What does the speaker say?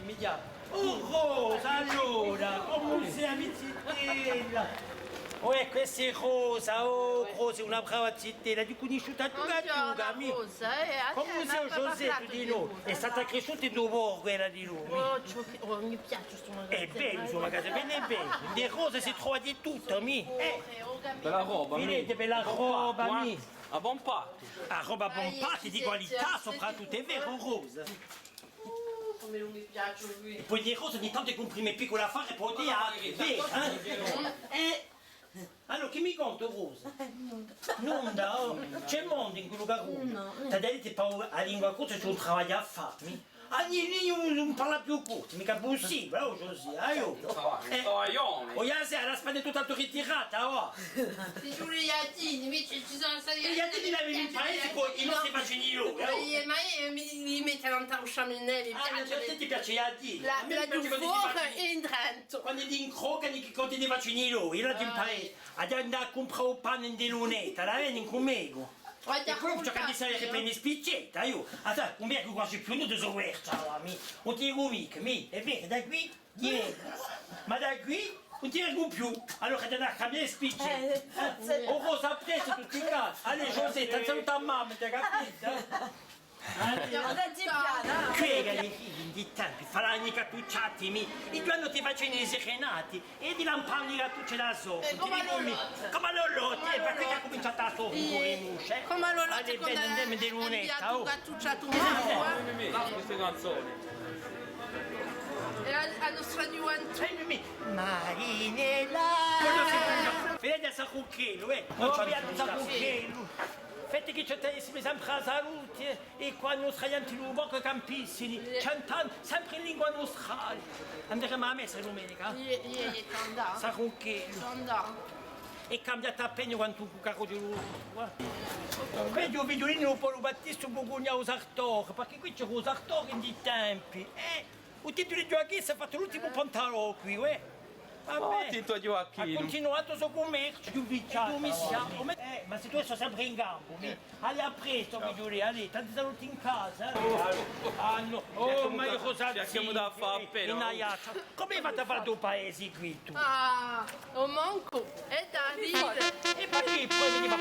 Immediato. Oh Rosa, allora, come sei amichettella? Oh, questa è Rosa, oh Rosa, una brava zittella, di conosciuta tutta, mi. Come sei Giuseppe di noi? È stata cresciuta in due quella di lui. Mi piace questo magazzino. È bello questo magazzino, bene bello. Di Rosa si trova di tutto, mi. Bella roba, Vedete, bella roba, mi. A buon patto. Ah, roba buon patto, di qualità soprattutto, è vero Rosa? Come non mi piacciono qui. E poi di Rosa ogni tanto comprime piccola fare e poi di altri, vero? Allora, che mi conta Rosa? Non da, c'è mondo in quel luogo. No. Ti dite paura a lingua corta c'è un lavoro a fare. Lì non parla più corto, mica possibile, oh così, Toglione. oh, io la spalla è tutta ritirata, oh. Ti giuro gli attini, invece ci sono stati... Gli altri l'avevi in paese con i nostri bacini loro, Ma io mi metto lontano un chaminelli, Ah, a te piace gli altri? La Dufour in Trento. Quando ti incrocano che conti dei bacini loro, io la ti in paese, andare a comprare un pane in lunetta, la vedi in comego. E poi c'è che sai che prendi spiccetta, io. Allora, un mio che quasi più non ti so guardare, non ti dico mica, è vero, da qui, ma da qui non ti dico più. Allora devi andare a cambiare spiccetta. O cosa preso tutti i casi. Allora, Giuseppe, saluta a mamma, ti capito? Spiegali i figli di tempi, faranno i cattucciati, i due hanno ti facendo i serenati e di lampare i cattucci da sopra. Come l'ollotti, perché ti ha cominciato a soffrire in usce? Come l'ollotti con di lunetta, oh. cattucciato un Lascia queste canzoni. E allo stradio antico. Marinella! Vedete a Sacucchelo, non c'è a Sacucchelo. Fate che c'è sempre a salute e quando saremo in poco campissimi, cantando sempre in lingua nostra. Andremo a messa domenica? Ieri è andato. Sacucchelo. Sono andato. E cambiato a pegno quando tu caro di loro. Vedi un video in Polo Battista Bogogna a Sartor, perché qui c'è un Sartor in di tempi. Il titolo di Gioacchino si è fatto l'ultimo pantalone qui, Oh, Tito Gioacchino. Ha continuato il suo commercio, ma se tu sei sempre in campo, allora a presto, mi giuri, allora, tanti saluti in casa. Oh, ma io cosa cerchiamo da fare appena. Come hai fatto a fare due paesi qui tu? Ah, un manco. E da ridere. E perché poi veniva a